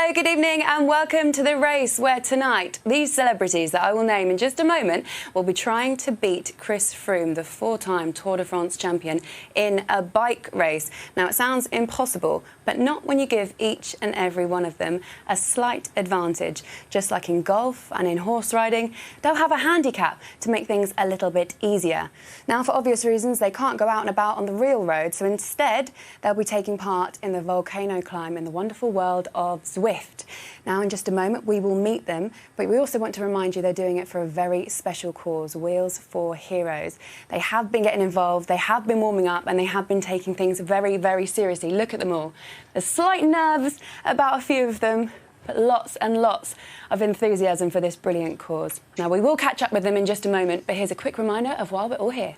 Hello, good evening and welcome to the race where tonight these celebrities that I will name in just a moment will be trying to beat Chris Froome, the four-time Tour de France champion, in a bike race. Now, it sounds impossible, but not when you give each and every one of them a slight advantage. Just like in golf and in horse riding, they'll have a handicap to make things a little bit easier. Now, for obvious reasons, they can't go out and about on the real road, so instead they'll be taking part in the Volcano Climb in the wonderful world of Zwift. Now, in just a moment, we will meet them, but we also want to remind you they're doing it for a very special cause, Wheels for Heroes. They have been getting involved, they have been warming up, and they have been taking things very, very seriously. Look at them all. There's slight nerves about a few of them, but lots and lots of enthusiasm for this brilliant cause. Now, we will catch up with them in just a moment, but here's a quick reminder of why we're all here.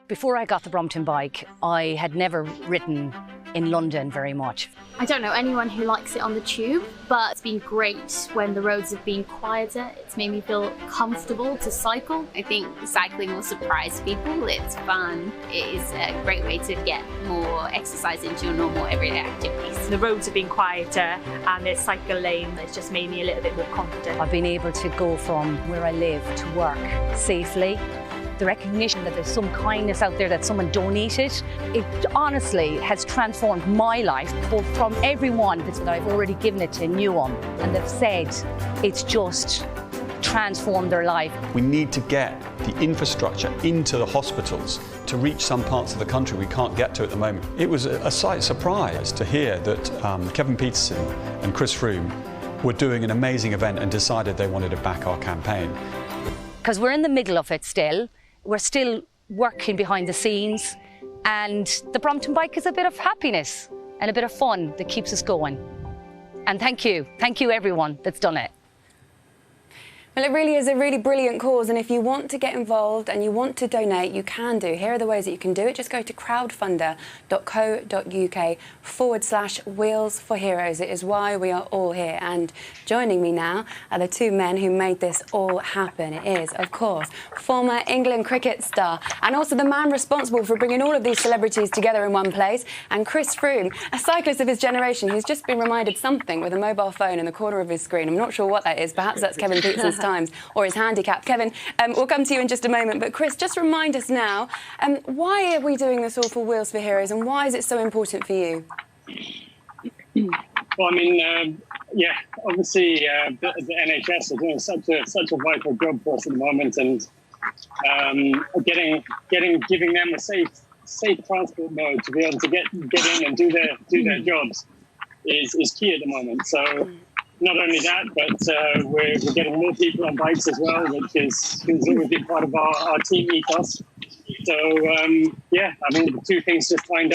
Before I got the Brompton bike, I had never ridden in London very much. I don't know anyone who likes it on the tube, but it's been great when the roads have been quieter. It's made me feel comfortable to cycle. I think cycling will surprise people. It's fun. It is a great way to get more exercise into your normal everyday activities. The roads have been quieter and there's cycle lanes. It's just made me a little bit more confident. I've been able to go from where I live to work safely. The recognition that there's some kindness out there, that someone donated, it honestly has transformed my life, but from everyone that I've already given it to knew them, and they've said it's just transformed their life. We need to get the infrastructure into the hospitals to reach some parts of the country we can't get to at the moment. It was a slight surprise to hear that Kevin Pietersen and Chris Froome were doing an amazing event and decided they wanted to back our campaign. Because we're in the middle of it still. We're still working behind the scenes, and the Brompton bike is a bit of happiness and a bit of fun that keeps us going. And thank you everyone that's done it. Well, it really is a really brilliant cause, and if you want to get involved and you want to donate, you can do. Here are the ways that you can do it. Just go to crowdfunder.co.uk/Wheels for Heroes. It is why we are all here. And joining me now are the two men who made this all happen. It is, of course, former England cricket star and also the man responsible for bringing all of these celebrities together in one place, and Chris Froome, a cyclist of his generation who's just been reminded something with a mobile phone in the corner of his screen. I'm not sure what that is. Perhaps that's Kevin Pietersen's times or his handicap. Kevin, we'll come to you in just a moment, but Chris, just remind us now, why are we doing this all for Wheels for Heroes, and why is it so important for you? Well, I mean, yeah, obviously the NHS are doing such a vital job for us at the moment, and giving them a safe transport mode to be able to get in and do their jobs is key at the moment. So. Not only that, but we're getting more people on bikes as well, which is a big part of our team ethos. So, yeah, I mean, the two things just tied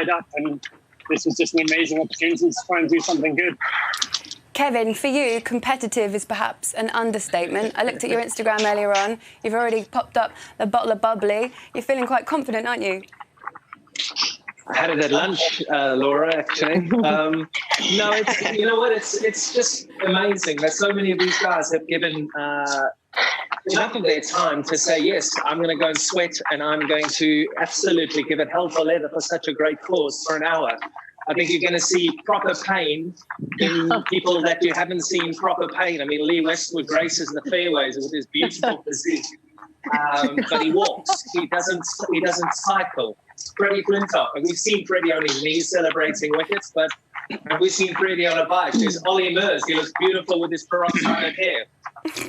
up, and this was just an amazing opportunity to try and do something good. Kevin, for you, competitive is perhaps an understatement. I looked at your Instagram earlier on. You've already popped up a bottle of bubbly. You're feeling quite confident, aren't you? I had it at lunch, Laura, actually. No, you know what? It's just amazing that so many of these guys have given enough of their time to say, yes, I'm going to go and sweat, and I'm going to absolutely give it hell for leather for such a great cause for an hour. I think you're going to see proper pain in people that you haven't seen proper pain. I mean, Lee Westwood graces the fairways with his beautiful physique, but he walks. He doesn't cycle. Freddie Flintoff, and we've seen Freddie on his knees celebrating wickets, but we've seen Freddie on a bike. There's Olly Murs, he looks beautiful with his peroxide hair.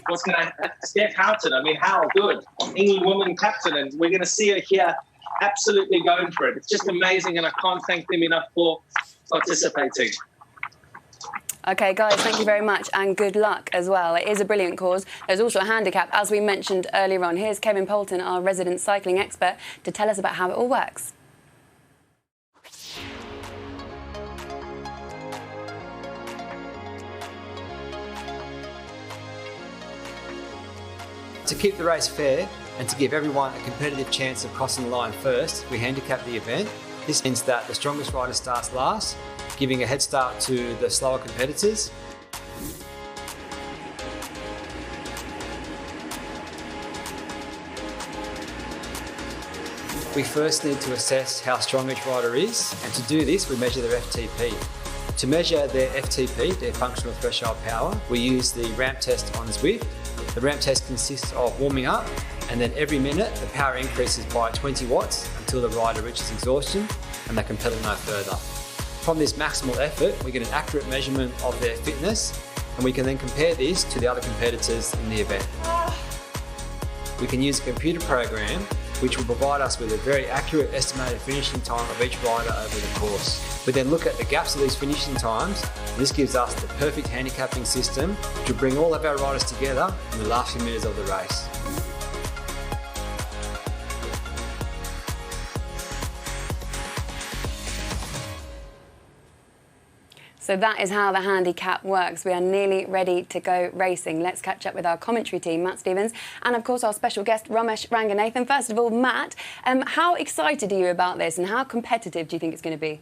What's going to Steph Houghton, I mean, how good. England woman captain, and we're going to see her here absolutely going for it. It's just amazing, and I can't thank them enough for participating. OK, guys, thank you very much, and good luck as well. It is a brilliant cause. There's also a handicap, as we mentioned earlier on. Here's Kevin Poulton, our resident cycling expert, to tell us about how it all works. To keep the race fair and to give everyone a competitive chance of crossing the line first, we handicap the event. This means that the strongest rider starts last, giving a head start to the slower competitors. We first need to assess how strong each rider is, and to do this we measure their FTP. To measure their FTP, their functional threshold power, we use the ramp test on Zwift. The ramp test consists of warming up, and then every minute the power increases by 20 watts until the rider reaches exhaustion and they can pedal no further. From this maximal effort, we get an accurate measurement of their fitness, and we can then compare this to the other competitors in the event. We can use a computer program which will provide us with a very accurate estimated finishing time of each rider over the course. We then look at the gaps of these finishing times, and this gives us the perfect handicapping system to bring all of our riders together in the last few minutes of the race. So that is how the handicap works. We are nearly ready to go racing. Let's catch up with our commentary team, Matt Stevens, and of course our special guest, Romesh Ranganathan. First of all, Matt, how excited are you about this and how competitive do you think it's going to be?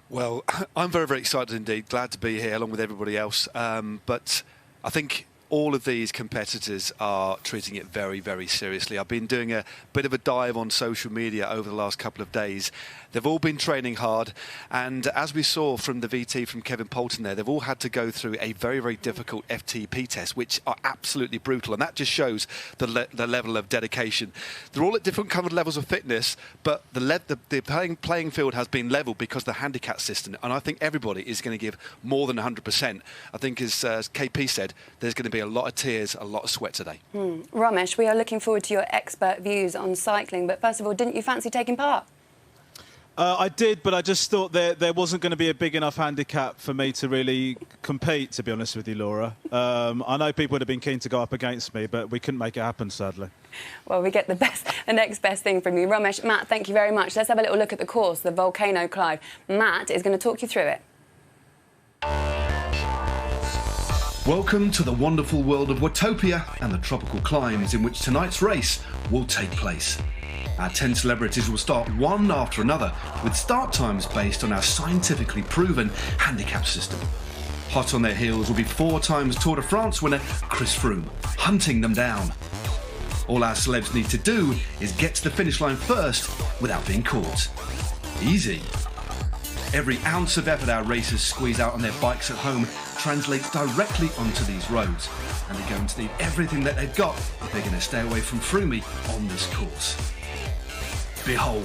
Well, I'm very, very excited indeed. Glad to be here along with everybody else. But I think all of these competitors are treating it very, very seriously. I've been doing a bit of a dive on social media over the last couple of days. They've all been training hard, and as we saw from the VT from Kevin Poulton there, they've all had to go through a very, very difficult FTP test, which are absolutely brutal, and that just shows the level of dedication. They're all at different kind of levels of fitness, but the playing field has been leveled because of the handicap system, and I think everybody is going to give more than 100%. I think, as KP said, there's going to be a lot of tears, a lot of sweat today. Romesh, we are looking forward to your expert views on cycling, but first of all, didn't you fancy taking part? I did, but I just thought there wasn't going to be a big enough handicap for me to really compete, to be honest with you, Laura. I know people would have been keen to go up against me, but we couldn't make it happen, sadly. Well, we get the next best thing from you. Romesh, Matt, thank you very much. Let's have a little look at the course, the Volcano Climb. Matt is going to talk you through it. Welcome to the wonderful world of Watopia and the tropical climbs in which tonight's race will take place. Our 10 celebrities will start one after another with start times based on our scientifically proven handicap system. Hot on their heels will be 4 times Tour de France winner Chris Froome, hunting them down. All our celebs need to do is get to the finish line first without being caught. Easy. Every ounce of effort our racers squeeze out on their bikes at home translates directly onto these roads, and they're going to need everything that they've got if they're going to stay away from Froome on this course. Behold,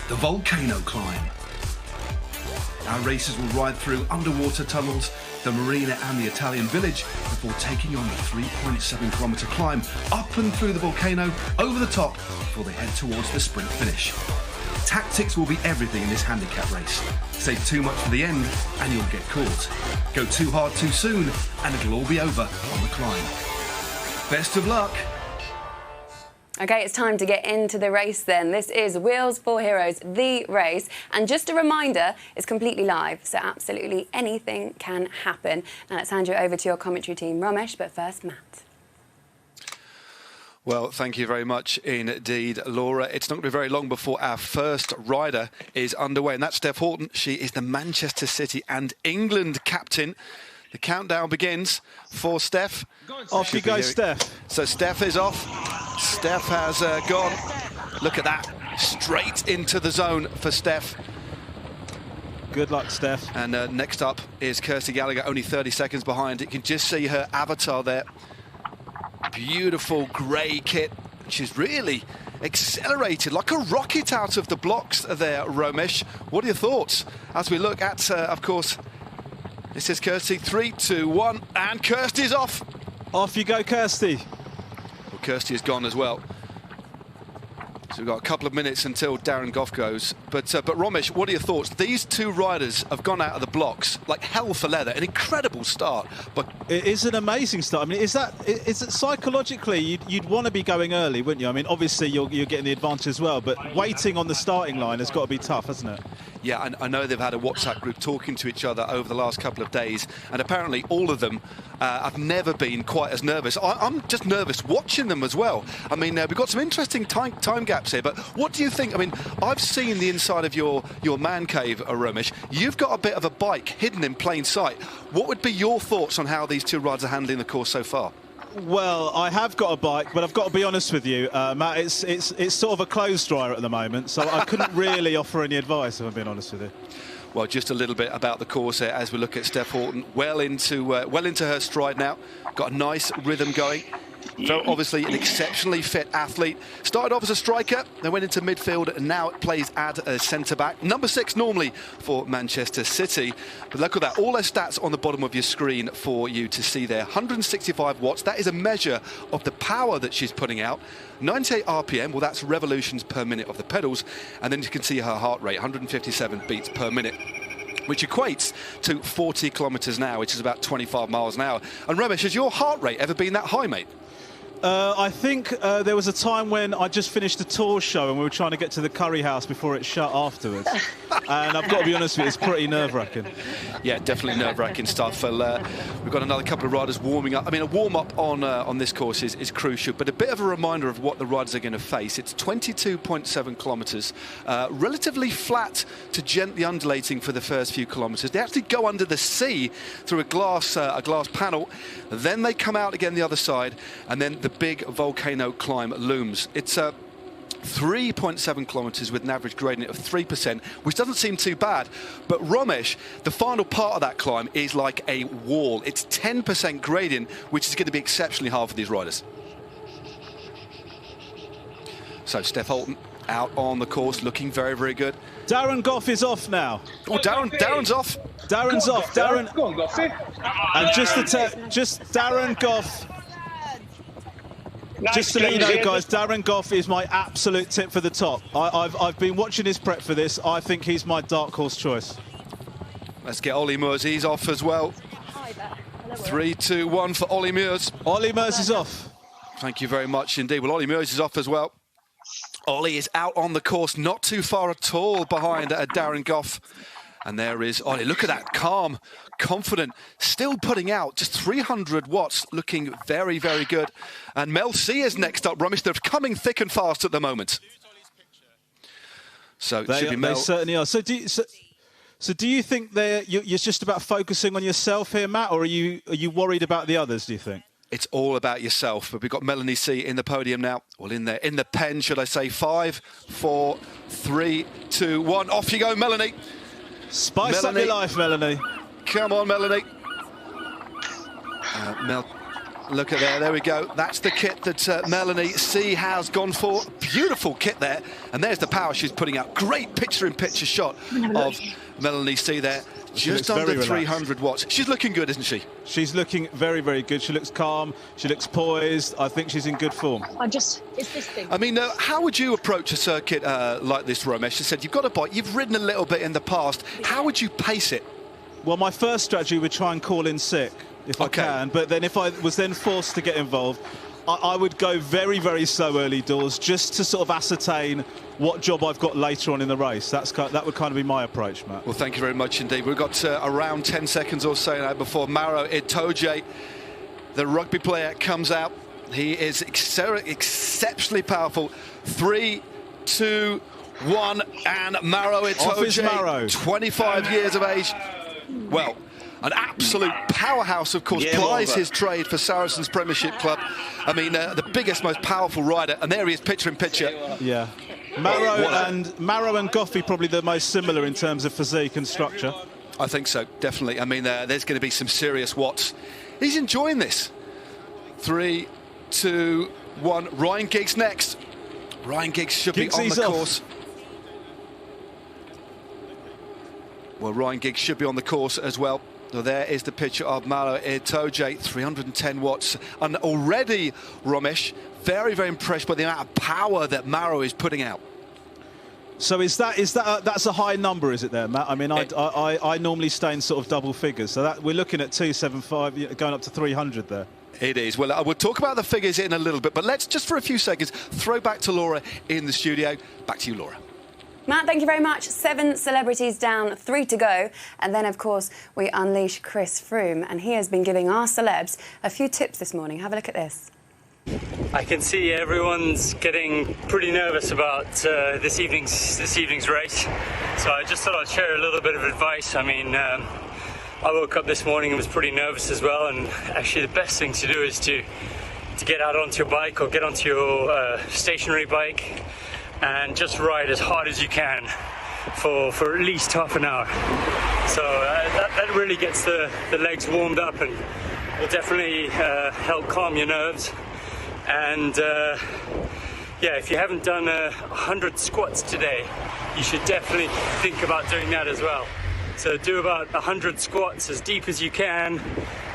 the Volcano Climb. Our racers will ride through underwater tunnels, the marina and the Italian village before taking on the 3.7 kilometre climb up and through the volcano, over the top, before they head towards the sprint finish. Tactics will be everything in this handicap race. Save too much for the end and you'll get caught. Go too hard too soon and it'll all be over on the climb. Best of luck. OK, it's time to get into the race then. This is Wheels for Heroes, the race. And just a reminder, it's completely live, so absolutely anything can happen. Now let's hand you over to your commentary team, Romesh, but first, Matt. Well, thank you very much indeed, Laura. It's not going to be very long before our first rider is underway, and that's Steph Houghton. She is the Manchester City and England captain. The countdown begins for Steph. Off you go, Steph. So Steph is off. Steph has gone. Look at that. Straight into the zone for Steph. Good luck, Steph. And next up is Kirsty Gallagher, only 30 seconds behind. You can just see her avatar there. Beautiful grey kit. She's really accelerated like a rocket out of the blocks there, Romesh. What are your thoughts as we look at, of course, this is Kirsty. 3, 2, 1, and Kirsty's off. Off you go, Kirsty. Well, Kirsty is gone as well. So we've got a couple of minutes until Darren Gough goes. But Romesh, what are your thoughts? These two riders have gone out of the blocks like hell for leather. An incredible start. But it is an amazing start. I mean, is it psychologically you'd want to be going early, wouldn't you? I mean, obviously you're getting the advantage as well, but waiting on the starting line has got to be tough, hasn't it? Yeah, I know they've had a WhatsApp group talking to each other over the last couple of days, and apparently all of them have never been quite as nervous. I'm just nervous watching them as well. I mean, we've got some interesting time gaps here, but what do you think? I mean, I've seen the inside of your man cave, Romesh. You've got a bit of a bike hidden in plain sight. What would be your thoughts on how these two riders are handling the course so far? Well, I have got a bike, but I've got to be honest with you, Matt, it's sort of a clothes dryer at the moment, so I couldn't really offer any advice, if I'm being honest with you. Well, just a little bit about the course here as we look at Steph Houghton. Well into her stride now. Got a nice rhythm going. So obviously an exceptionally fit athlete. Started off as a striker, then went into midfield, and now plays at a centre-back. Number 6 normally for Manchester City. But look at that, all her stats on the bottom of your screen for you to see there. 165 watts, that is a measure of the power that she's putting out. 98 RPM, well, that's revolutions per minute of the pedals. And then you can see her heart rate, 157 beats per minute, which equates to 40 kilometres an hour, which is about 25 miles an hour. And Ramesh, has your heart rate ever been that high, mate? I think there was a time when I just finished a tour show and we were trying to get to the curry house before it shut afterwards. And I've got to be honest with you, it's pretty nerve-wracking. Yeah, definitely nerve-wracking stuff. We've got another couple of riders warming up. I mean, a warm-up on this course is crucial, but a bit of a reminder of what the riders are going to face. It's 22.7 kilometres, relatively flat to gently undulating for the first few kilometres. They actually go under the sea through a glass panel, then they come out again the other side, and then the big volcano climb looms. It's 3.7 kilometres with an average gradient of 3%, which doesn't seem too bad. But Ramesh, the final part of that climb is like a wall. It's 10% gradient, which is going to be exceptionally hard for these riders. So Steph Houghton out on the course, looking very, very good. Darren Gough is off now. Oh, Darren's off. Darren's off. Darren. Go on, Goughy. And just Darren Gough. Nice. Just to let you know, guys, Darren Gough is my absolute tip for the top. I've been watching his prep for this. I think he's my dark horse choice. Let's get Olly Murs. He's off as well. 3, 2, 1 for Olly Murs. Olly Murs is off. Thank you very much indeed. Well, Olly Murs is off as well. Olly is out on the course, not too far at all behind Darren Gough. And there is Olly. Look at that, calm, confident, still putting out just 300 watts, looking very, very good. And Mel C is next up, Ramesh. They're coming thick and fast at the moment. So it should be Mel. They certainly are. So do you think you're just about focusing on yourself here, Matt, or are you worried about the others, do you think? It's all about yourself. But we've got Melanie C in the podium now. Well, in the pen, should I say. 5, 4, 3, 2, 1. Off you go, Melanie. Spice up your life, Melanie. Come on, Melanie. Look at there we go. That's the kit that Melanie C has gone for. Beautiful kit there. And there's the power she's putting out. Great picture-in-picture shot of Melanie C there. Just under 300 watts. She's looking good, isn't she? She's looking very, very good. She looks calm. She looks poised. I think she's in good form. It's this thing. I mean, how would you approach a circuit like this, Ramesh? You said you've got a bike. You've ridden a little bit in the past. How would you pace it? Well, my first strategy would try and call in sick, if I can. But then if I was then forced to get involved, I would go very, very slow early doors just to sort of ascertain what job I've got later on in the race. That would kind of be my approach, Matt. Well, thank you very much indeed. We've got around 10 seconds or so now before Maro Itoje, the rugby player, comes out. He is exceptionally powerful. 3, 2, 1, and Maro Itoje, 25 years of age. Well, an absolute powerhouse, of course, plies his trade for Saracens Premiership Club. I mean, the biggest, most powerful rider, and there he is, picture-in-picture. Yeah. Maro and Gough probably the most similar in terms of physique and structure. I think so, definitely. I mean, there's going to be some serious watts. He's enjoying this. 3, 2, 1. Ryan Giggs next. Ryan Giggs should be on the course. Well, Ryan Giggs should be on the course as well. So there is the picture of Maro Itoje, 310 watts. And already, Ramesh, very, very impressed by the amount of power that Maro is putting out. So that's a high number, is it there, Matt? I mean, I normally stay in sort of double figures. So we're looking at 275, going up to 300 there. It is. Well, we'll talk about the figures in a little bit, but let's just for a few seconds throw back to Laura in the studio. Back to you, Laura. Matt, thank you very much. 7 celebrities down, 3 to go. And then, of course, we unleash Chris Froome. And he has been giving our celebs a few tips this morning. Have a look at this. I can see everyone's getting pretty nervous about this evening's race. So I just thought I'd share a little bit of advice. I mean, I woke up this morning and was pretty nervous as well. And actually the best thing to do is to get out onto your bike or get onto your stationary bike and just ride as hard as you can. for at least half an hour. So that really gets the legs warmed up and will definitely help calm your nerves. And yeah, if you haven't done 100 squats today, you should definitely think about doing that as well. So do about 100 squats as deep as you can,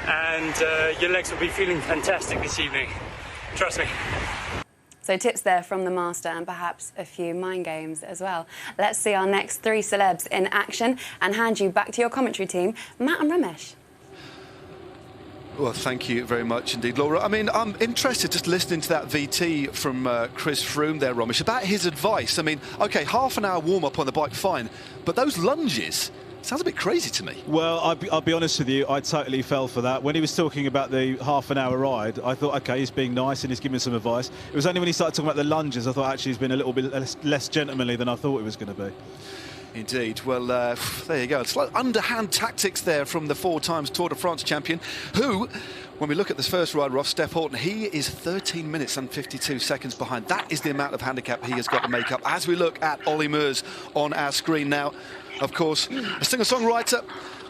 and your legs will be feeling fantastic this evening. Trust me. So tips there from the master and perhaps a few mind games as well. Let's see our next 3 celebs in action and hand you back to your commentary team, Matt and Ramesh. Well, thank you very much indeed, Laura. I mean, I'm interested just listening to that VT from Chris Froome there, Ramesh, about his advice. I mean, OK, half an hour warm-up on the bike, fine, but those lunges... sounds a bit crazy to me. Well, I'll be honest with you, I totally fell for that. When he was talking about the half-an-hour ride, I thought, OK, he's being nice and he's giving some advice. It was only when he started talking about the lunges, I thought actually he's been a little bit less gentlemanly than I thought he was going to be. Indeed. Well, there you go. It's like underhand tactics there from the 4-time Tour de France champion, who, when we look at this first rider off, Steph Houghton, he is 13 minutes and 52 seconds behind. That is the amount of handicap he has got to make up as we look at Olly Murs on our screen now. Of course, a singer-songwriter,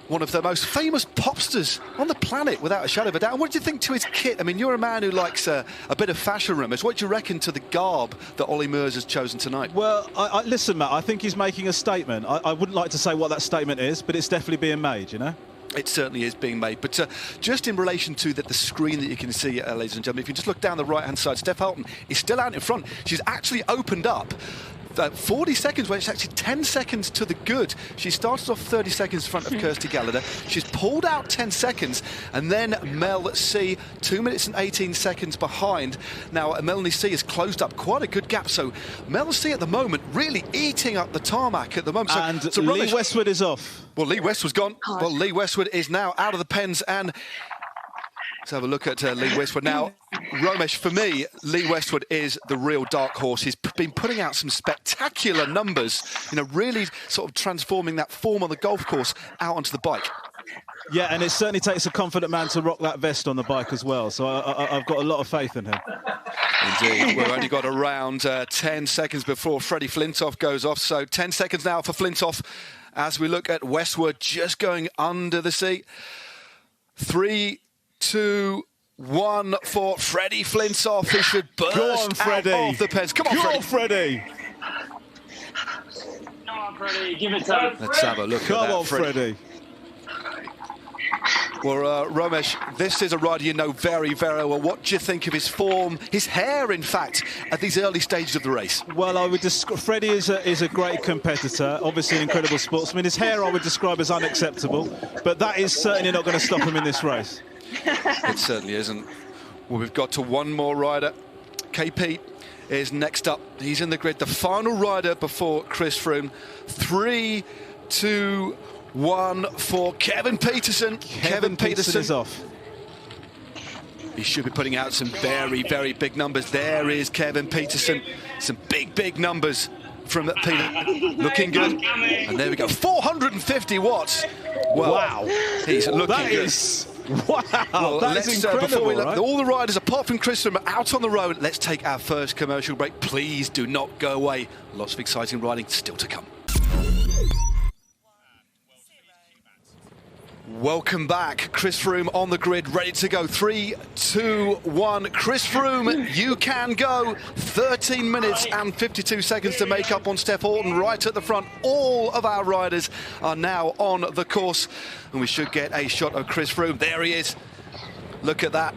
one of the most famous popsters on the planet, without a shadow of a doubt. And what do you think to his kit? I mean, you're a man who likes a bit of fashion, Ramesh. What do you reckon to the garb that Olly Murs has chosen tonight? Well, listen, Matt, I think he's making a statement. I wouldn't like to say what that statement is, but it's definitely being made, you know? It certainly is being made. But just in relation to the screen that you can see, ladies and gentlemen, if you just look down the right-hand side, Steph Houghton is still out in front. She's actually opened up 40 seconds, when it's actually 10 seconds to the good. She started off 30 seconds in front of Kirsty Gallagher. She's pulled out 10 seconds, and then Mel C, 2 minutes and 18 seconds behind. Now, Mel C has closed up quite a good gap, so Mel C at the moment really eating up the tarmac at the moment. So Lee Westwood is off. Well, Lee Westwood's gone. Well, Lee Westwood is now out of the pens, and let's have a look at Lee Westwood now. Ramesh, for me, Lee Westwood is the real dark horse. He's been putting out some spectacular numbers, you know, really sort of transforming that form on the golf course out onto the bike. Yeah, and it certainly takes a confident man to rock that vest on the bike as well. So I've got a lot of faith in him. Indeed. We've only got around 10 seconds before Freddie Flintoff goes off. So 10 seconds now for Flintoff as we look at Westwood just going under the seat. 3, 2, 1 for Freddie Flintoff, who should burst out of the pens. Come on, Freddie. Come on, Freddie. Give it time. Let's have a look at that. Come on, Freddie. Well, Ramesh, this is a rider you know very, very well. What do you think of his form, his hair, in fact, at these early stages of the race? Well, I would describe Freddie is a great competitor, obviously an incredible sportsman. His hair I would describe as unacceptable, but that is certainly not going to stop him in this race. It certainly isn't. Well, we've got to one more rider. KP is next up. He's in the grid, the final rider before Chris Froome. 3, 2, 1 for Kevin Pietersen. Kevin Pietersen is off. He should be putting out some very, very big numbers. There is Kevin Pietersen. Some big, big numbers from Peter. Looking good. And there we go. 450 watts. Well, wow. He's looking good. Wow, well, that is incredible, before we right? All the riders, apart from Chris, are out on the road. Let's take our first commercial break. Please do not go away. Lots of exciting riding still to come. Welcome back. Chris Froome on the grid, ready to go. 3, 2, 1. Chris Froome, you can go. 13 minutes and 52 seconds to make up on Steph Houghton right at the front. All of our riders are now on the course, and we should get a shot of Chris Froome. There he is. Look at that.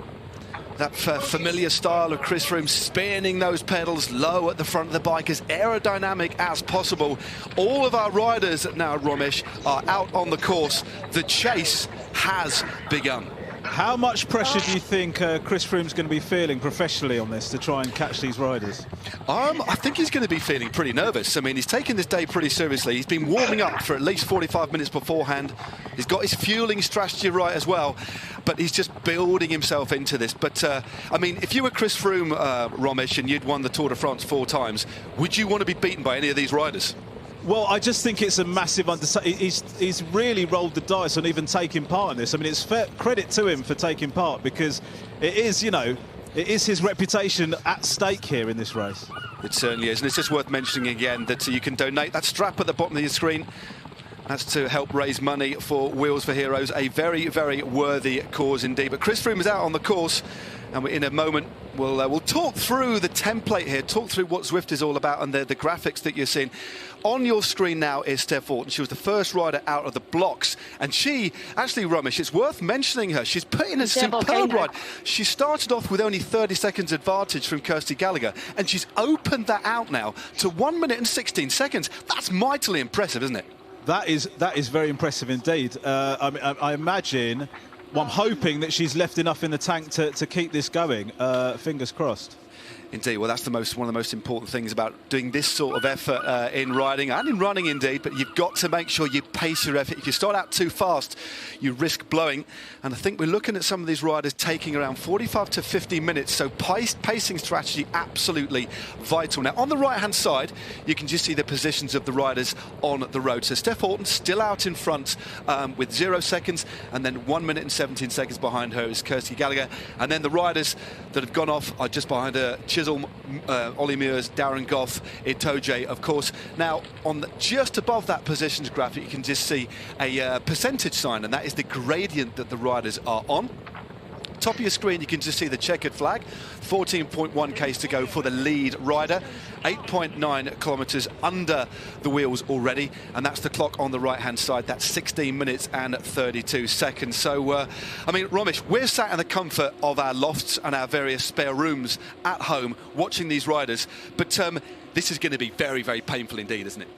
That familiar style of Chris Froome, spinning those pedals low at the front of the bike, as aerodynamic as possible. All of our riders now, Ramesh, are out on the course. The chase has begun. How much pressure do you think Chris Froome's going to be feeling professionally on this to try and catch these riders? I think he's going to be feeling pretty nervous. I mean, he's taken this day pretty seriously. He's been warming up for at least 45 minutes beforehand. He's got his fueling strategy right as well, but he's just building himself into this. But, I mean, if you were Chris Froome, Ramesh, and you'd won the Tour de France 4 times, would you want to be beaten by any of these riders? Well, I just think it's a massive undertaking. He's really rolled the dice on even taking part in this. I mean, it's fair credit to him for taking part, because it is, you know, it is his reputation at stake here in this race. It certainly is. And it's just worth mentioning again that you can donate that strap at the bottom of your screen. That's to help raise money for Wheels for Heroes, a very, very worthy cause indeed. But Chris Froome is out on the course, and in a moment we'll talk through the template here, talk through what Zwift is all about and the graphics that you're seeing. On your screen now is Steph Houghton. She was the first rider out of the blocks, and she, actually, Romesh, it's worth mentioning her. She's put in a superb ride. She started off with only 30 seconds advantage from Kirsty Gallagher, and she's opened that out now to 1 minute and 16 seconds. That's mightily impressive, isn't it? That is very impressive indeed. I imagine, well, I'm hoping that she's left enough in the tank to keep this going. Fingers crossed. Indeed, well, that's one of the most important things about doing this sort of effort in riding and in running indeed, but you've got to make sure you pace your effort. If you start out too fast, you risk blowing, and I think we're looking at some of these riders taking around 45 to 50 minutes, so pacing strategy absolutely vital. Now, on the right-hand side, you can just see the positions of the riders on the road. So Steph Houghton still out in front with 0 seconds, and then 1 minute and 17 seconds behind her is Kirsty Gallagher, and then the riders that have gone off are just behind her. Olly Murs, Darren Gough, Itoje, of course. Now, just above that positions graphic, you can just see a percentage sign, and that is the gradient that the riders are on. Top of your screen, you can just see the checkered flag. 14.1 k's to go for the lead rider. 8.9 kilometres under the wheels already, and that's the clock on the right-hand side. That's 16 minutes and 32 seconds. So, I mean, Romesh, we're sat in the comfort of our lofts and our various spare rooms at home watching these riders, but this is going to be very, very painful indeed, isn't it?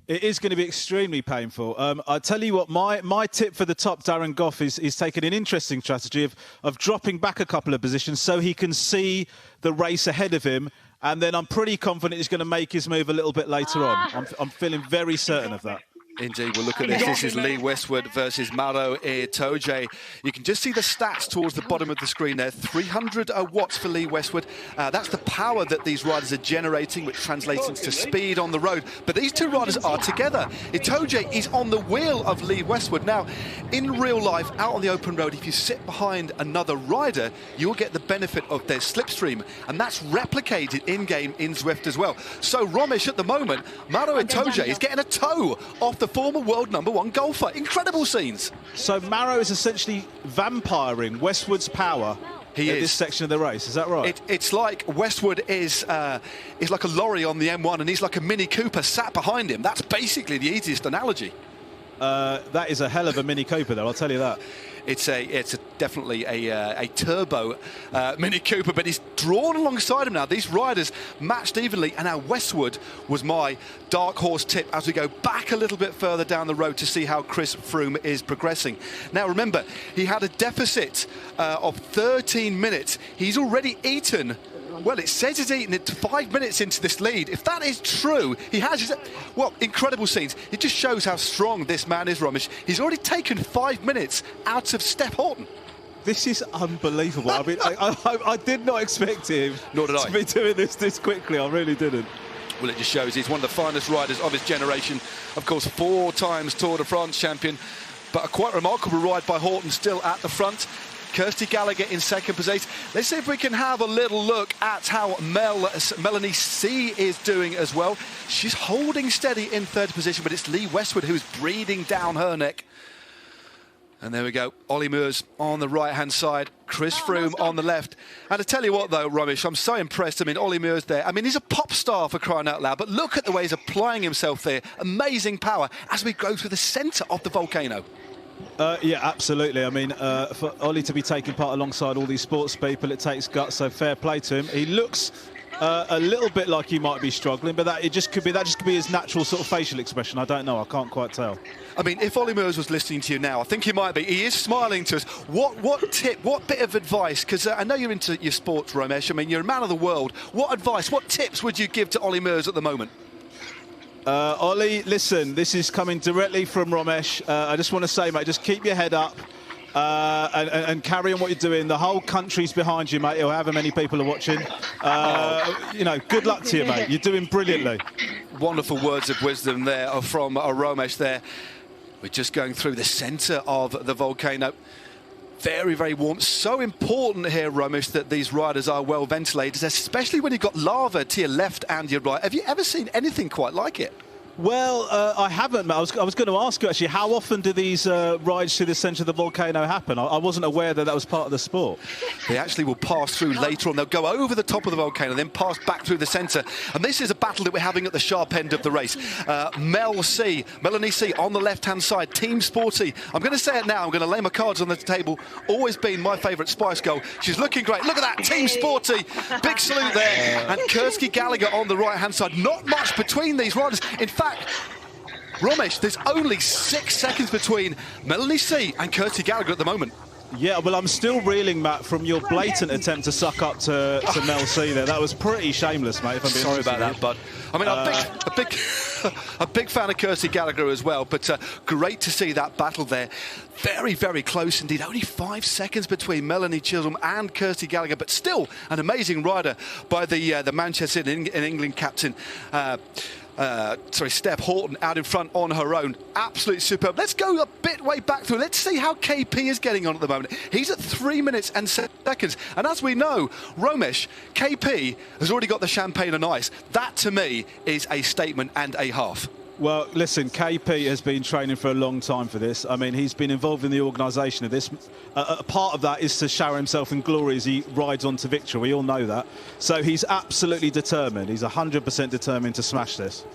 It is going to be extremely painful. I tell you what, my tip for the top, Darren Gough, is taking an interesting strategy of dropping back a couple of positions so he can see the race ahead of him, and then I'm pretty confident he's going to make his move a little bit later on. I'm feeling very certain of that. Indeed, we'll look at this. This is Lee Westwood versus Maro Itoje. You can just see the stats towards the bottom of the screen there. 300 watts for Lee Westwood. That's the power that these riders are generating, which translates into speed on the road. But these two riders are together. Itoje is on the wheel of Lee Westwood. Now, in real life, out on the open road, if you sit behind another rider, you'll get the benefit of their slipstream. And that's replicated in-game in Zwift as well. So, Romesh, at the moment, Maro Itoje is getting a toe off the former world #1 golfer. Incredible scenes. So Maro is essentially vampiring Westwood's power in this section of the race. Is that right? It's like Westwood is like a lorry on the M1, and he's like a Mini Cooper sat behind him. That's basically the easiest analogy. That is a hell of a Mini Cooper, though, I'll tell you that. It's definitely a turbo Mini Cooper, but he's drawn alongside him now. These riders matched evenly, and now Westwood was my dark horse tip as we go back a little bit further down the road to see how Chris Froome is progressing. Now, remember, he had a deficit of 13 minutes. He's already eaten. Well, it says he's eaten it 5 minutes into this lead. If that is true, he has, well, incredible scenes. It just shows how strong this man is, Romesh. He's already taken 5 minutes out of Steph Houghton. This is unbelievable. I mean, I did not expect him to be doing this quickly. I really didn't. Well, it just shows he's one of the finest riders of his generation. Of course, 4 times Tour de France champion, but a quite remarkable ride by Houghton still at the front. Kirsty Gallagher in second position. Let's see if we can have a little look at how Mel C is doing as well. She's holding steady in third position, but it's Lee Westwood who's breathing down her neck. And there we go. Olly Murs on the right-hand side, Chris Froome on the left. And to tell you what, though, Romesh, I'm so impressed. I mean, Olly Murs there. I mean, he's a pop star for crying out loud, but look at the way he's applying himself there. Amazing power as we go through the centre of the volcano. Yeah, absolutely. I mean, for Olly to be taking part alongside all these sports people, it takes guts, so fair play to him. He looks a little bit like he might be struggling, but that just could be his natural sort of facial expression. I don't know. I can't quite tell. I mean, if Olly Murs was listening to you now, I think he might be. He is smiling to us. What tip, what bit of advice, because I know you're into your sports, Romesh. I mean, you're a man of the world. What advice, what tips would you give to Olly Murs at the moment? Olly, listen, this is coming directly from Romesh. I just want to say, mate, just keep your head up and carry on what you're doing. The whole country's behind you, mate, however many people are watching. You know, good luck to you, mate. You're doing brilliantly. Wonderful words of wisdom there from Romesh there. We're just going through the centre of the volcano. Very, very warm. So important here, Romesh, that these riders are well ventilated, especially when you've got lava to your left and your right. Have you ever seen anything quite like it? Well, I haven't. I was going to ask you, actually, how often do these rides to the centre of the volcano happen? I wasn't aware that that was part of the sport. They actually will pass through later on. They'll go over the top of the volcano, then pass back through the centre. And this is a battle that we're having at the sharp end of the race. Melanie C on the left-hand side, Team Sporty. I'm going to say it now. I'm going to lay my cards on the table. Always been my favourite Spice Girl. She's looking great. Look at that, Team Sporty. Big salute there. And Kirsty Gallagher on the right-hand side. Not much between these riders. In fact, Romesh, there's only 6 seconds between Melanie C and Kirsty Gallagher at the moment. Yeah, well, I'm still reeling, Matt, from your blatant attempt to suck up to Mel C there. That was pretty shameless, mate, if I'm being Sorry honest about with that, you. bud. I mean, a big fan of Kirsty Gallagher as well, but great to see that battle there. Very, very close indeed. Only 5 seconds between Melanie Chisholm and Kirsty Gallagher, but still an amazing rider by the Manchester in England captain. Steph Houghton out in front on her own. Absolutely superb. Let's go a bit way back through. Let's see how KP is getting on at the moment. He's at 3 minutes and 7 seconds. And as we know, Romesh, KP has already got the champagne on ice. That, to me, is a statement and a half. Well, listen, KP has been training for a long time for this. I mean, he's been involved in the organisation of this. A part of that is to shower himself in glory as he rides on to victory. We all know that. So he's absolutely determined. He's 100% determined to smash this.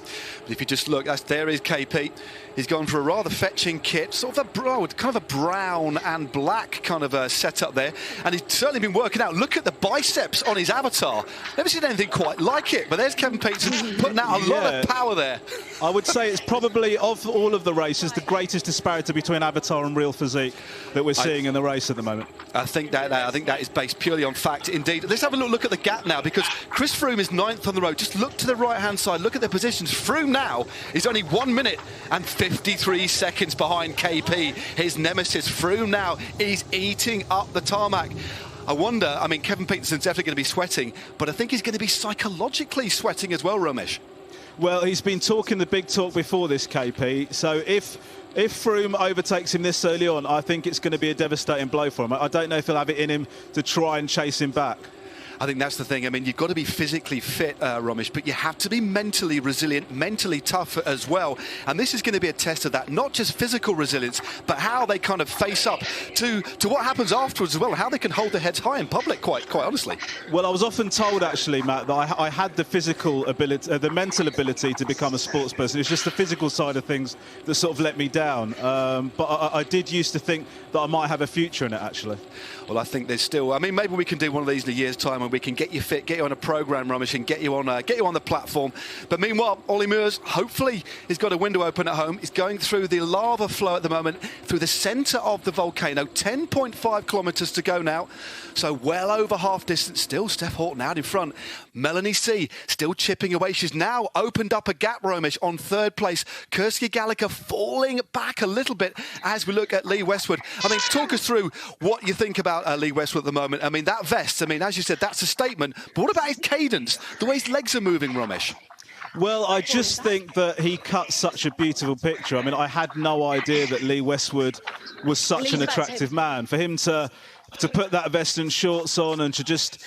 But if you just look, there is KP. He's gone for a rather fetching kit, sort of kind of a brown and black kind of setup there. And he's certainly been working out. Look at the biceps on his avatar. Never seen anything quite like it. But there's Kevin Pietersen putting out a lot of power there. I would say it's probably, of all of the races, the greatest disparity between avatar and real physique that we're seeing in the race at the moment. I think that is based purely on fact, indeed. Let's have a look at the gap now, because Chris Froome is 9th on the road. Just look to the right-hand side. Look at the positions. Froome now is only 1 minute and 53 seconds behind KP, his nemesis. Froome now is eating up the tarmac. I wonder, I mean, Kevin Pietersen's definitely going to be sweating, but I think he's going to be psychologically sweating as well, Romesh. Well, he's been talking the big talk before this, KP. So if Froome overtakes him this early on, I think it's going to be a devastating blow for him. I don't know if he'll have it in him to try and chase him back. I think that's the thing. I mean, you've got to be physically fit, Romesh, but you have to be mentally resilient, mentally tough as well. And this is going to be a test of that, not just physical resilience, but how they kind of face up to what happens afterwards as well, how they can hold their heads high in public, quite honestly. Well, I was often told, actually, Matt, that I had the physical ability, the mental ability to become a sports person. It's just the physical side of things that sort of let me down. But I did used to think that I might have a future in it, actually. Well, I think there's still, I mean, maybe we can do one of these in a year's time and we can get you fit, get you on a programme, Romesh, and get you on the platform. But meanwhile, Olly Murs, hopefully, he's got a window open at home. He's going through the lava flow at the moment, through the centre of the volcano. 10.5 kilometres to go now. So well over half distance. Still Steph Houghton out in front. Melanie C still chipping away. She's now opened up a gap, Romesh, on 3rd place. Kirsty Gallagher falling back a little bit as we look at Lee Westwood. I mean, talk us through what you think about Lee Westwood at the moment. I mean, that vest, I mean, as you said, that's a statement. But what about his cadence? The way his legs are moving, Romesh? Well, I just think that he cut such a beautiful picture. I mean, I had no idea that Lee Westwood was such an attractive man. For him to put that vest and shorts on and to just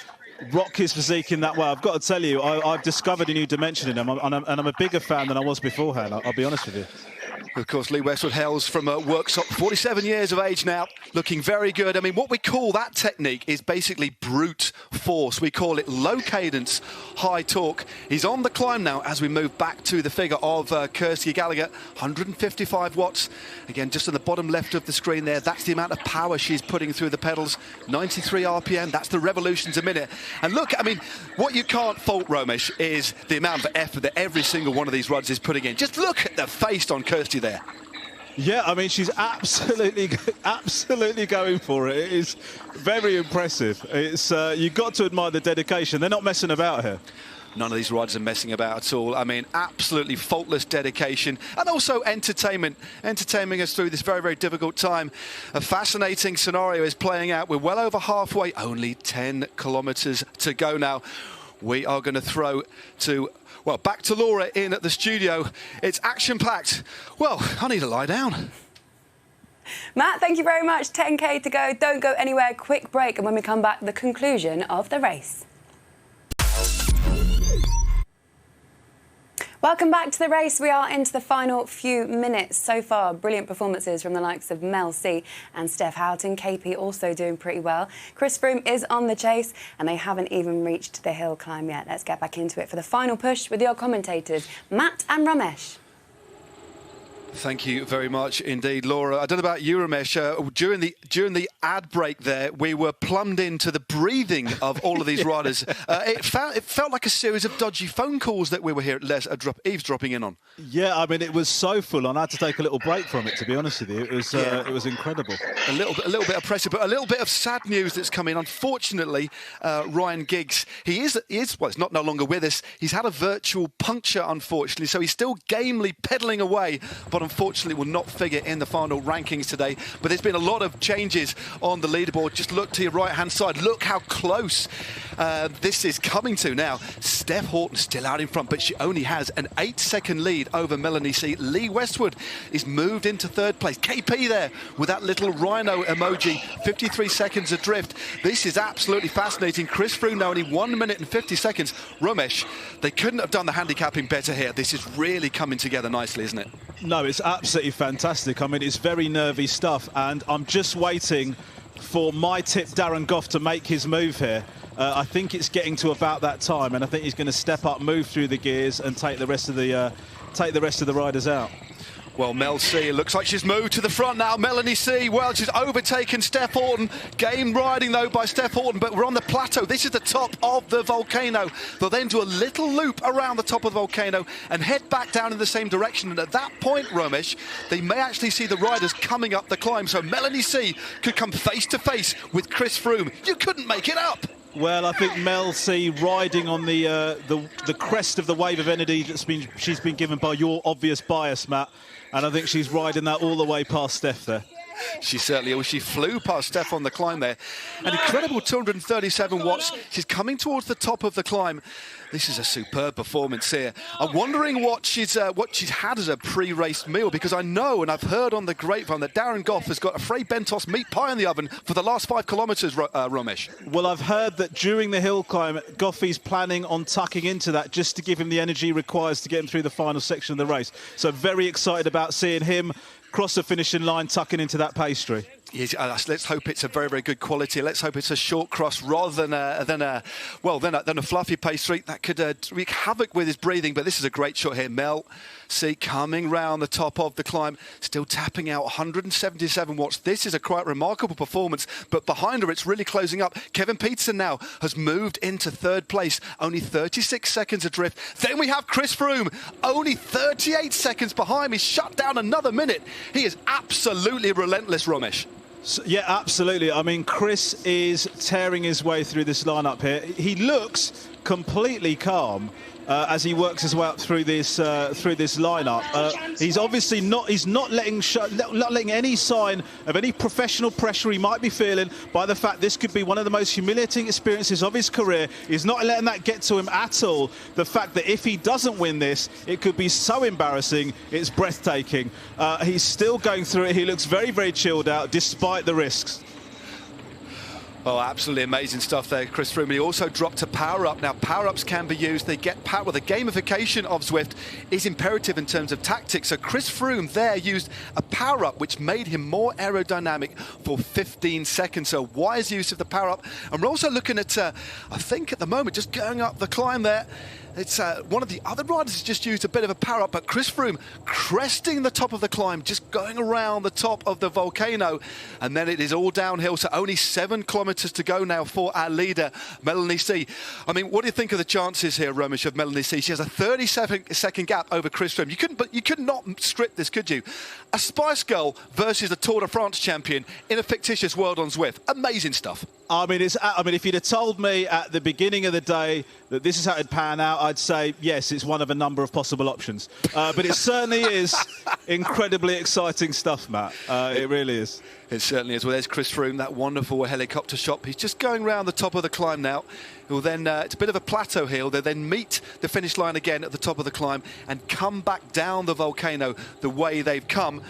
rock his physique in that way, I've got to tell you, I've discovered a new dimension in him, and I'm a bigger fan than I was beforehand, I'll be honest with you. Of course, Lee Westwood hails from Worksop, 47 years of age now, looking very good. I mean, what we call that technique is basically brute force. We call it low cadence, high torque. He's on the climb now as we move back to the figure of Kirsty Gallagher, 155 watts. Again, just on the bottom left of the screen there, that's the amount of power she's putting through the pedals. 93 RPM, that's the revolutions a minute. And look, I mean, what you can't fault, Romesh, is the amount of effort that every single one of these riders is putting in. Just look at the face on Kirsty there. Yeah, I mean, she's absolutely going for it. It is very impressive. It's you've got to admire the dedication. They're not messing about here. None of these riders are messing about at all. I mean, absolutely faultless dedication and also entertainment, entertaining us through this very, very difficult time. A fascinating scenario is playing out. We're well over halfway, only 10 kilometres to go now. We are going to throw to, well, back to Laura in at the studio. It's action-packed. Well, I need to lie down. Matt, thank you very much. 10K to go. Don't go anywhere. Quick break. And when we come back, the conclusion of the race. Welcome back to the race. We are into the final few minutes. So far, brilliant performances from the likes of Mel C and Steph Houghton. KP also doing pretty well. Chris Froome is on the chase and they haven't even reached the hill climb yet. Let's get back into it for the final push with your commentators, Matt and Ramesh. Thank you very much indeed, Laura. I don't know about you, Ramesh. During the ad break there, we were plumbed into the breathing of all of these riders. It felt like a series of dodgy phone calls that we were here eavesdropping in on. Yeah, I mean, it was so full on. I had to take a little break from it, to be honest with you. It was incredible. A little bit of pressure, but a little bit of sad news that's come in. Unfortunately, Ryan Giggs, he is well, he's no longer with us. He's had a virtual puncture, unfortunately, so he's still gamely pedalling away, but unfortunately will not figure in the final rankings today. But there's been a lot of changes on the leaderboard. Just look to your right-hand side. Look how close this is coming to now. Steph Houghton still out in front, but she only has an 8-second lead over Melanie C. Lee Westwood is moved into third place. KP there with that little rhino emoji, 53 seconds adrift. This is absolutely fascinating. Chris Froome now only 1 minute and 50 seconds. Ramesh, they couldn't have done the handicapping better here. This is really coming together nicely, isn't it? No, it's absolutely fantastic. I mean, it's very nervy stuff, and I'm just waiting for my tip, Darren Gough, to make his move here. I think it's getting to about that time, and I think he's going to step up, move through the gears, and take the rest of the riders out. Well, Mel C, it looks like she's moved to the front now. Melanie C, well, she's overtaken Steph Houghton. Game riding, though, by Steph Houghton, but we're on the plateau. This is the top of the volcano. They'll then do a little loop around the top of the volcano and head back down in the same direction. And at that point, Ramesh, they may actually see the riders coming up the climb. So Melanie C could come face to face with Chris Froome. You couldn't make it up. Well, I think Mel C riding on the crest of the wave of energy she's been given by your obvious bias, Matt, and I think she's riding that all the way past Steph there. She certainly is. She flew past Steph on the climb there. An incredible 237 watts. She's coming towards the top of the climb. This is a superb performance here. I'm wondering what she's had as a pre-race meal, because I know and I've heard on the grapevine that Darren Gough has got a Frey Bentos meat pie in the oven for the last 5 kilometres, Ramesh. Well, I've heard that during the hill climb, Goughy's planning on tucking into that just to give him the energy he requires to get him through the final section of the race. So very excited about seeing him cross the finishing line, tucking into that pastry. Yes, let's hope it's a very, very good quality. Let's hope it's a short cross rather than a fluffy pastry that could wreak havoc with his breathing. But this is a great shot here. Mel C coming round the top of the climb, still tapping out 177 watts. This is a quite remarkable performance. But behind her, it's really closing up. Kevin Pietersen now has moved into third place, only 36 seconds adrift. Then we have Chris Froome, only 38 seconds behind. He's shut down another minute. He is absolutely relentless, Ramesh. Yeah, absolutely. I mean, Chris is tearing his way through this lineup here. He looks completely calm as he works his way up through this lineup. He's obviously not. He's not letting any sign of any professional pressure he might be feeling by the fact this could be one of the most humiliating experiences of his career. He's not letting that get to him at all. The fact that if he doesn't win this, it could be so embarrassing. It's breathtaking. He's still going through it. He looks very, very chilled out despite the risks. Oh, absolutely amazing stuff there, Chris Froome. He also dropped a power-up. Now, power-ups can be used. They get power. Well, the gamification of Zwift is imperative in terms of tactics. So Chris Froome there used a power-up, which made him more aerodynamic for 15 seconds. So wise use of the power-up. And we're also looking at, I think at the moment, just going up the climb there, it's one of the other riders has just used a bit of a power-up, but Chris Froome cresting the top of the climb, just going around the top of the volcano, and then it is all downhill. So only 7 kilometres to go now for our leader, Melanie C. I mean, what do you think of the chances here, Ramesh, of Melanie C? She has a 37-second gap over Chris Froome. You could not script this, could you? A Spice Girl versus a Tour de France champion in a fictitious world on Zwift. Amazing stuff. I mean, if you'd have told me at the beginning of the day that this is how it'd pan out, I'd say, yes, it's one of a number of possible options. But it certainly is incredibly exciting stuff, Matt. It really is. It certainly is. Well, there's Chris Froome, that wonderful helicopter shot. He's just going round the top of the climb now. He'll then, it's a bit of a plateau here. They'll then meet the finish line again at the top of the climb and come back down the volcano the way they've come.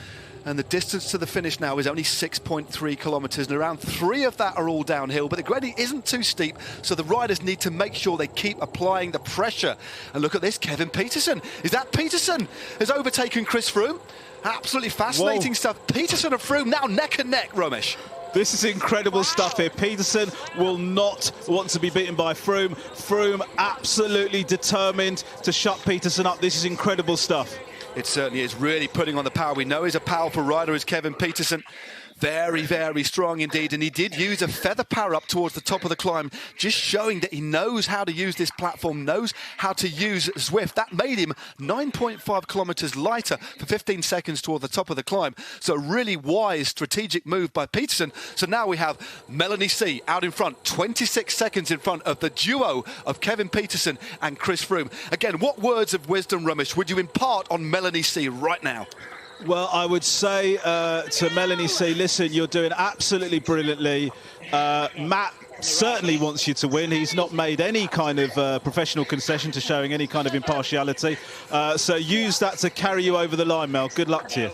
And the distance to the finish now is only 6.3 kilometres, and around 3 of that are all downhill, but the gradient isn't too steep, so the riders need to make sure they keep applying the pressure. And look at this, Kevin Pietersen. Is that Pietersen has overtaken Chris Froome? Absolutely fascinating stuff. Pietersen and Froome now neck and neck, Romesh. This is incredible stuff here. Pietersen will not want to be beaten by Froome. Froome absolutely determined to shut Pietersen up. This is incredible stuff. It certainly is, really putting on the power. We know he's a powerful rider, is Kevin Pietersen. Very, very strong indeed, and he did use a feather power up towards the top of the climb, just showing that he knows how to use this platform, knows how to use Zwift. That made him 9.5 kilometres lighter for 15 seconds toward the top of the climb. So a really wise strategic move by Pietersen. So now we have Melanie C out in front, 26 seconds in front of the duo of Kevin Pietersen and Chris Froome. Again, what words of wisdom, Ramesh, would you impart on Melanie C right now? Well, I would say to Melanie C, listen, you're doing absolutely brilliantly. Matt certainly wants you to win. He's not made any kind of professional concession to showing any kind of impartiality. So use that to carry you over the line, Mel. Good luck to you.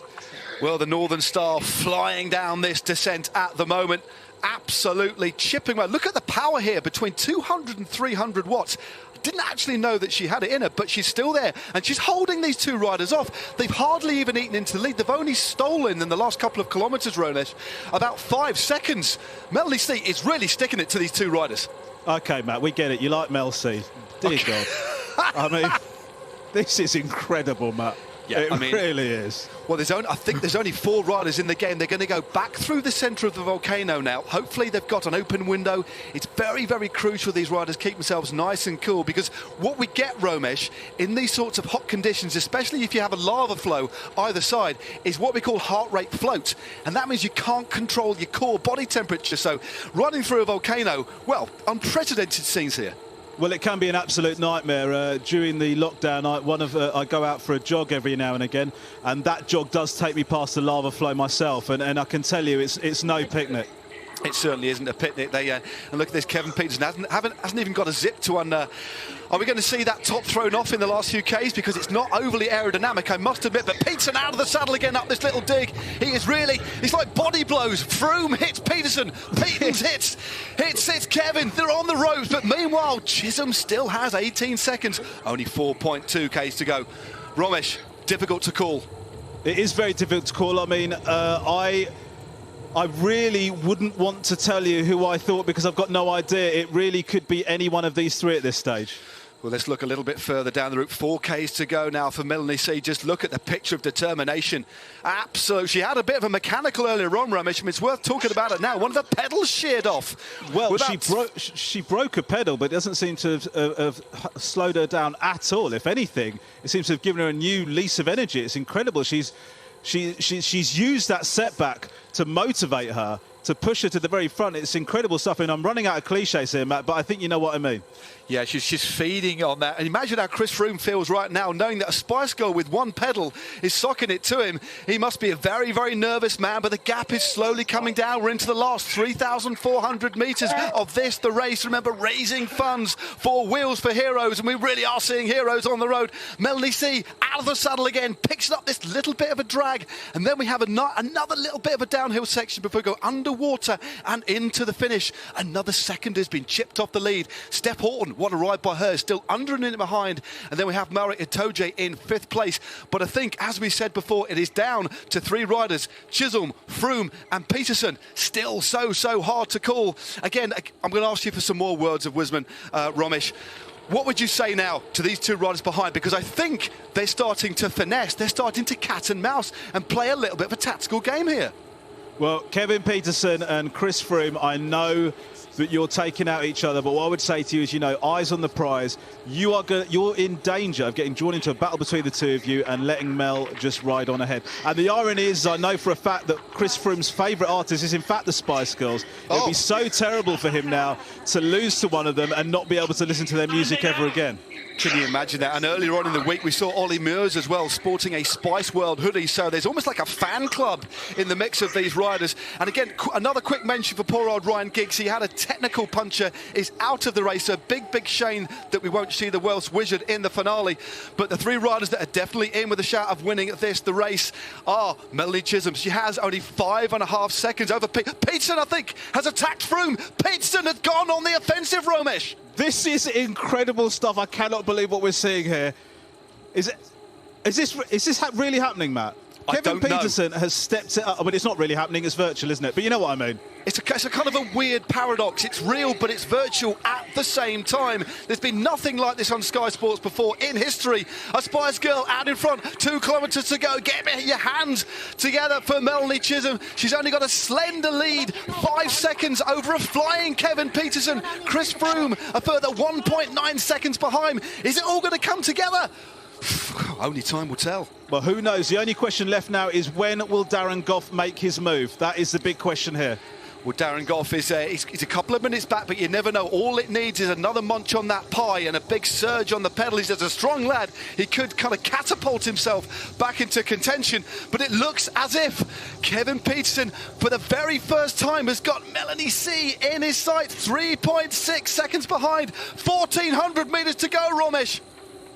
Well, the Northern Star flying down this descent at the moment. Absolutely chipping away. Look at the power here, between 200 and 300 watts. Didn't actually know that she had it in her, but she's still there, and she's holding these two riders off. They've hardly even eaten into the lead. They've only stolen in the last couple of kilometres, Ronesh, about 5 seconds. Melanie C is really sticking it to these two riders. OK, Matt, we get it. You like Mel C. Dear God. I mean, this is incredible, Matt. Yeah, it really is. Well, I think there's only 4 riders in the game. They're going to go back through the centre of the volcano now. Hopefully they've got an open window. It's very, very crucial these riders keep themselves nice and cool, because what we get, Romesh, in these sorts of hot conditions, especially if you have a lava flow either side, is what we call heart rate float. And that means you can't control your core body temperature. So running through a volcano, well, unprecedented scenes here. Well, it can be an absolute nightmare. During the lockdown, I go out for a jog every now and again, and that jog does take me past the lava flow myself, and I can tell you it's no picnic. It certainly isn't a picnic. And look at this, Kevin Pietersen hasn't even got a zip to Are we going to see that top thrown off in the last few Ks? Because it's not overly aerodynamic, I must admit. But Pietersen out of the saddle again up this little dig. It's like body blows. Froome hits Pietersen. Pietersen hits Kevin. They're on the ropes. But meanwhile, Chisholm still has 18 seconds. Only 4.2 Ks to go. Romesh, difficult to call. It is very difficult to call. I mean, I really wouldn't want to tell you who I thought, because I've got no idea. It really could be any one of these 3 at this stage. Well, let's look a little bit further down the route. 4 Ks to go now for Melanie C. Just look at the picture of determination. Absolutely. She had a bit of a mechanical earlier on, Ramesh. I mean, it's worth talking about it now. One of the pedals sheared off. Well, she broke a pedal, but it doesn't seem to have slowed her down at all. If anything, it seems to have given her a new lease of energy. It's incredible. She's used that setback to motivate her, to push her to the very front. It's incredible stuff, and I'm running out of cliches here, Matt, but I think you know what I mean. Yeah, she's feeding on that. And imagine how Chris Froome feels right now, knowing that a Spice Girl with one pedal is socking it to him. He must be a very, very nervous man, but the gap is slowly coming down. We're into the last 3,400 metres of the race. Remember, raising funds for Wheels for Heroes, and we really are seeing heroes on the road. Melanie C out of the saddle again, picks up this little bit of a drag, and then we have another little bit of a downhill section before we go underwater and into the finish. Another second has been chipped off the lead. Steph Houghton, what a ride by her, still under a minute behind. And then we have Maro Itoje in 5th place. But I think, as we said before, it is down to 3 riders, Chisholm, Froome and Pietersen. Still so hard to call. Again, I'm going to ask you for some more words of wisdom, Romesh. What would you say now to these 2 riders behind? Because I think they're starting to finesse, they're starting to cat and mouse and play a little bit of a tactical game here. Well, Kevin Pietersen and Chris Froome, I know that you're taking out each other, but what I would say to you is, eyes on the prize. You're in danger of getting drawn into a battle between the 2 of you and letting Mel just ride on ahead. And the irony is, I know for a fact that Chris Froome's favourite artist is in fact the Spice Girls. It'd be so terrible for him now to lose to one of them and not be able to listen to their music ever again. Can you imagine that? And earlier on in the week, we saw Olly Murs as well, sporting a Spice World hoodie. So there's almost like a fan club in the mix of these riders. And again, another quick mention for poor old Ryan Giggs. He had a technical puncture, is out of the race. A big, big shame that we won't see the Welsh Wizard in the finale. But the three riders that are definitely in with a shout of winning the race are Melanie Chisholm. She has only 5.5 seconds over Pietersen, I think, has attacked Froome. Pietersen has gone on the offensive, Romesh. This is incredible stuff. I cannot believe what we're seeing here. Is this really happening, Matt? Kevin Pietersen has stepped it up. I mean, it's not really happening. It's virtual, isn't it? But you know what I mean. It's a kind of a weird paradox. It's real, but it's virtual at the same time. There's been nothing like this on Sky Sports before in history. A Spice Girl out in front, 2 kilometres to go. Get your hands together for Melanie Chisholm. She's only got a slender lead, 5 seconds over a flying Kevin Pietersen. Chris Froome, a further 1.9 seconds behind. Is it all going to come together? Only time will tell. Well, who knows? The only question left now is when will Darren Gough make his move? That is the big question here. Well, Darren Gough is he's a couple of minutes back, but you never know. All it needs is another munch on that pie and a big surge on the pedal. He's a strong lad. He could kind of catapult himself back into contention, but it looks as if Kevin Pietersen, for the very first time, has got Melanie C in his sights. 3.6 seconds behind. 1,400 metres to go, Romesh.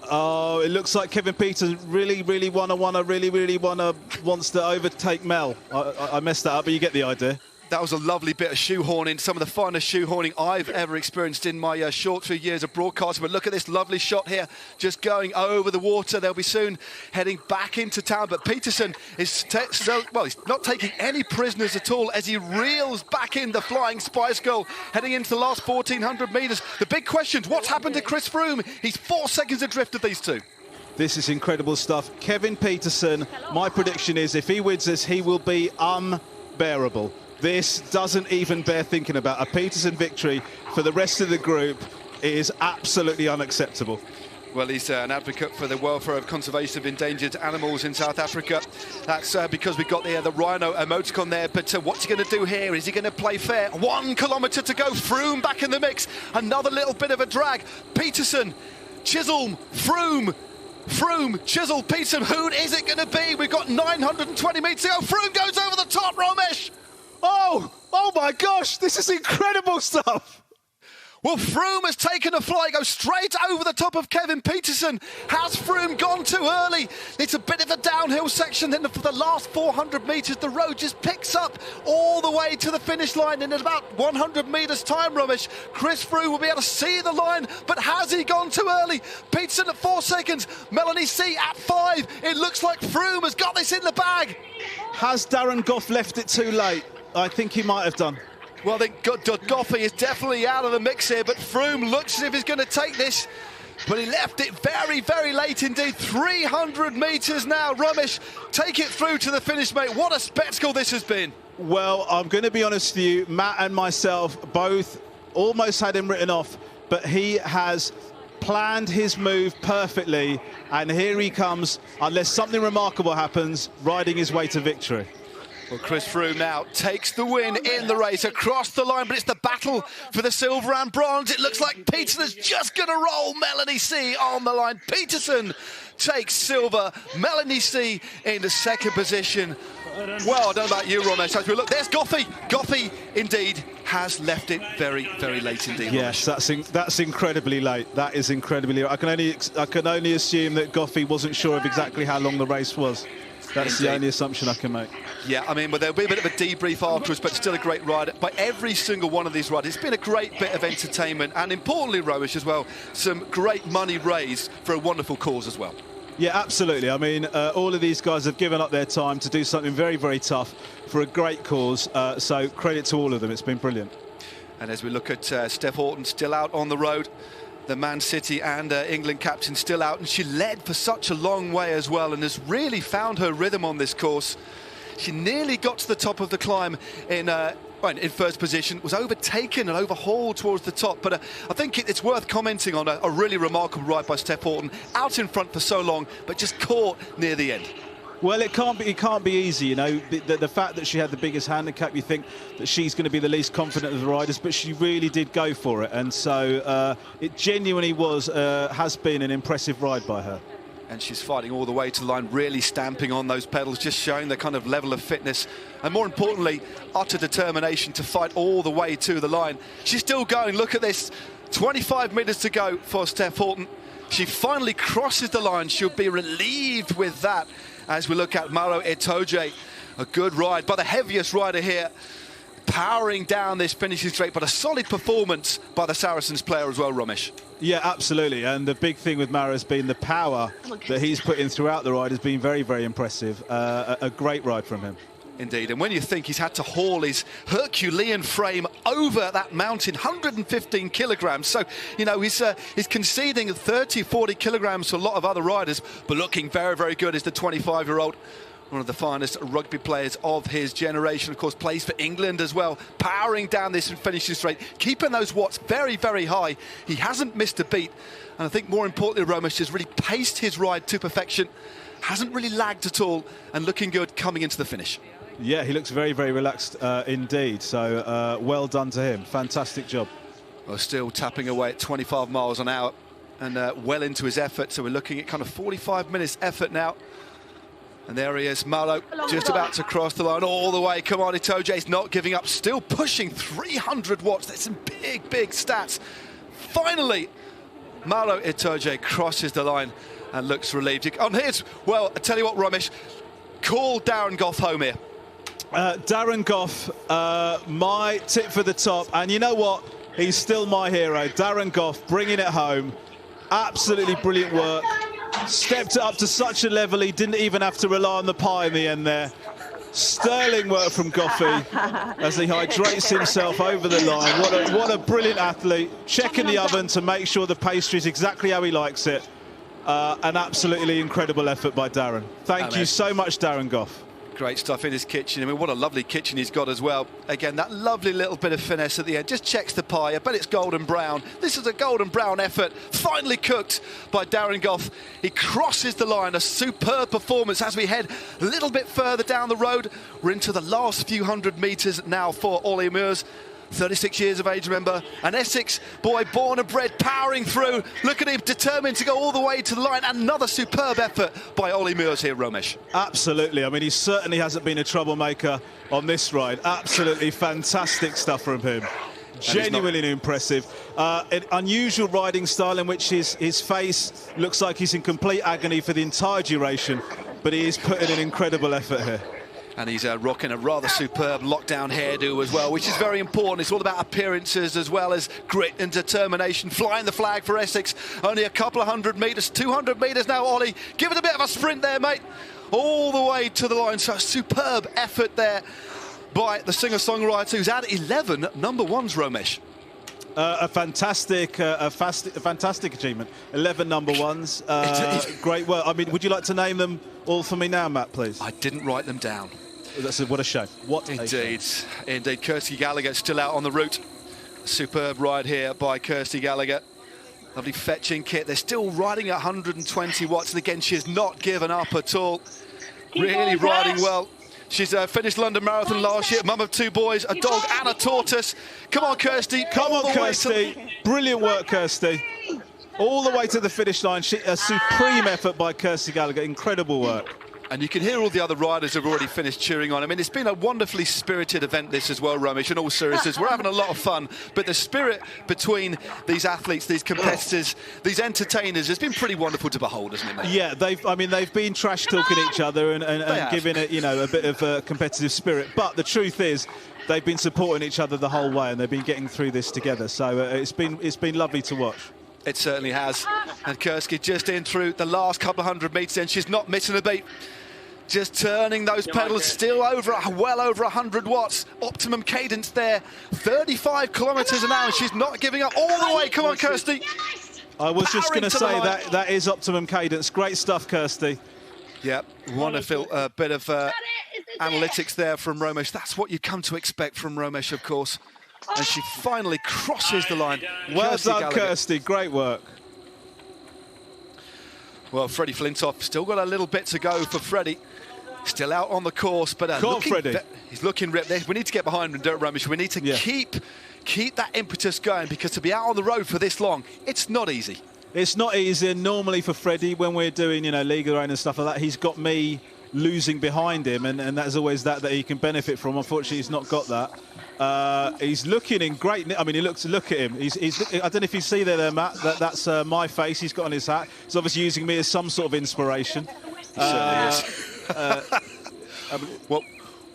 Oh, it looks like Kevin Pietersen really wants to overtake Mel. I messed that up, but you get the idea. That was a lovely bit of shoehorning, some of the finest shoehorning I've ever experienced in my short 2 years of broadcasting. But look at this lovely shot here, just going over the water. They'll be soon heading back into town. But Pietersen is, he's not taking any prisoners at all as he reels back in the Flying Spice Girl, heading into the last 1,400 metres. The big question, what's happened to Chris Froome? He's 4 seconds adrift of these two. This is incredible stuff. Kevin Pietersen, my prediction is if he wins this, he will be unbearable. This doesn't even bear thinking about. A Pietersen victory for the rest of the group is absolutely unacceptable. Well, he's an advocate for the welfare of conservation of endangered animals in South Africa. That's because we've got the rhino emoticon there. But what's he going to do here? Is he going to play fair? 1 kilometre to go. Froome back in the mix. Another little bit of a drag. Pietersen, Chisholm, Froome, Chisholm, Pietersen. Who is it going to be? We've got 920 metres to go. Froome goes over the top, Romesh. Oh my gosh, this is incredible stuff. Well, Froome has taken a fly, goes straight over the top of Kevin Pietersen. Has Froome gone too early? It's a bit of a downhill section. Then for the last 400 metres, the road just picks up all the way to the finish line in about 100 metres time, Romesh. Chris Froome will be able to see the line, but has he gone too early? Pietersen at 4 seconds, Melanie C at 5. It looks like Froome has got this in the bag. Has Darren Gough left it too late? I think he might have done. Well, then Gough is definitely out of the mix here, but Froome looks as if he's going to take this. But he left it very, very late indeed. 300 metres now. Romesh, take it through to the finish, mate. What a spectacle this has been. Well, I'm going to be honest with you. Matt and myself both almost had him written off, but he has planned his move perfectly. And here he comes, unless something remarkable happens, riding his way to victory. Well, Chris Froome now takes the win in the race across the line, but it's the battle for the silver and bronze. It looks like Pietersen's just going to roll Melanie C on the line. Pietersen takes silver, Melanie C in the second position. Well, I don't know about you, Romesh. As we look, there's Goughy. Goughy, indeed, has left it very, very late indeed. Yes, that's incredibly late. That is incredibly late. I can only assume that Goughy wasn't sure of exactly how long the race was. That's the only assumption I can make. Yeah, I mean, well, there'll be a bit of a debrief afterwards, but still a great ride by every single one of these riders. It's been a great bit of entertainment, and importantly, Romesh, as well, some great money raised for a wonderful cause as well. Yeah, absolutely. I mean, all of these guys have given up their time to do something very, very tough for a great cause. So credit to all of them. It's been brilliant. And as we look at Steph Houghton still out on the road, the Man City and England captain still out, and she led for such a long way as well and has really found her rhythm on this course. She nearly got to the top of the climb in first position, was overtaken and overhauled towards the top, but I think it's worth commenting on a really remarkable ride by Steph Houghton, out in front for so long, but just caught near the end. Well, it can't be easy, you know. The fact that she had the biggest handicap, you think that she's going to be the least confident of the riders, but she really did go for it, and so it genuinely has been an impressive ride by her. And she's fighting all the way to the line, really stamping on those pedals, just showing the kind of level of fitness and, more importantly, utter determination to fight all the way to the line. She's still going. Look at this. 25 metres to go for Steph Houghton. She finally crosses the line. She'll be relieved with that as we look at Maro Itoje. A good ride by the heaviest rider here, powering down this finishing straight, but a solid performance by the Saracens player as well, Romesh. Yeah, absolutely. And the big thing with Maro has been the power that he's put in throughout the ride has been very, very impressive. A great ride from him. Indeed, and when you think he's had to haul his Herculean frame over that mountain, 115 kilograms, so, you know, he's conceding 30, 40 kilograms to a lot of other riders, but looking very, very good as the 25-year-old. One of the finest rugby players of his generation, of course, plays for England as well, powering down this and finishing straight, keeping those watts very, very high. He hasn't missed a beat, and I think more importantly, Romesh has really paced his ride to perfection, hasn't really lagged at all, and looking good coming into the finish. Yeah, he looks very, very relaxed indeed, so well done to him. Fantastic job. Well, still tapping away at 25 miles an hour and well into his effort, so we're looking at kind of 45 minutes effort now. And there he is, Maro, just about to cross the line all the way. Come on, Itoje's not giving up, still pushing 300 watts. That's some big, big stats. Finally, Maro Itoje crosses the line and looks relieved. Well, I tell you what, Romesh, call Darren Gough home here. Darren Gough, my tip for the top, and you know what? He's still my hero. Darren Gough bringing it home. Absolutely brilliant work. Stepped it up to such a level he didn't even have to rely on the pie in the end there. Sterling work from Goughy as he hydrates himself over the line. What a brilliant athlete. Checking the oven to make sure the pastry is exactly how he likes it. An absolutely incredible effort by Darren. Thank you so much, Darren Gough. Great stuff in his kitchen. I mean, what a lovely kitchen he's got as well. Again, that lovely little bit of finesse at the end. Just checks the pie. I bet it's golden brown. This is a golden brown effort, finally cooked by Darren Gough. He crosses the line. A superb performance as we head a little bit further down the road. We're into the last few hundred metres now for Olly Murs. 36 years of age, remember, an Essex boy, born and bred, powering through. Look at him, determined to go all the way to the line. Another superb effort by Olly Murs here, Romesh. Absolutely. I mean, he certainly hasn't been a troublemaker on this ride. Absolutely fantastic stuff from him. Genuinely impressive. An unusual riding style in which his face looks like he's in complete agony for the entire duration, but he is putting an incredible effort here. And he's rocking a rather superb lockdown hairdo as well, which is very important. It's all about appearances as well as grit and determination. Flying the flag for Essex. Only a couple of 100 metres, 200 metres now, Ollie. Give it a bit of a sprint there, mate. All the way to the line. So a superb effort there by the singer-songwriter who's had 11 number ones, Romesh. A fantastic achievement. 11 number ones. Great work. I mean, would you like to name them all for me now, Matt, please? I didn't write them down. What a shame. What Indeed. a shame. Indeed. Kirsty Gallagher still out on the route. Superb ride here by Kirsty Gallagher. Lovely fetching kit. They're still riding at 120 watts. And again, she's not given up at all. Really riding well. She's finished London Marathon last year, mum of 2 boys, a dog and a tortoise. Come on, Kirsty. Come on, Kirsty. Brilliant work, Kirsty. All the way to the finish line. A supreme effort by Kirsty Gallagher. Incredible work. And you can hear all the other riders have already finished cheering on. I mean, it's been a wonderfully spirited event, this as well, Romesh, in all seriousness. We're having a lot of fun, but the spirit between these athletes, these competitors, these entertainers has been pretty wonderful to behold, hasn't it, mate? Yeah, they've been trash-talking each other and giving it, you know, a bit of competitive spirit. But the truth is, they've been supporting each other the whole way, and they've been getting through this together. So it's been lovely to watch. It certainly has. And Kirsty just in through the last couple of 100 metres, and she's not missing a beat. Just turning those pedals, still well over 100 watts. Optimum cadence there, 35 kilometres an hour. She's not giving up all the way. Come on, Kirsty. I was just going to say that is optimum cadence. Great stuff, Kirsty. Yep, wonderful bit of analytics there from Romesh. That's what you come to expect from Romesh, of course. And she finally crosses the line. Well done, Kirsty. Great work. Well, Freddie Flintoff still got a little bit to go for Freddie. Still out on the course, but he's looking ripped. We need to get behind him, Darren Gough. We need to keep that impetus going, because to be out on the road for this long, it's not easy. It's not easy. Normally for Freddie, when we're doing, Liga Rain and stuff like that, he's got me losing behind him, and that's always that he can benefit from. Unfortunately, he's not got that. He's looking in great. I mean, look at him. I don't know if you see there, Matt. That's my face he's got on his hat. He's obviously using me as some sort of inspiration. Well,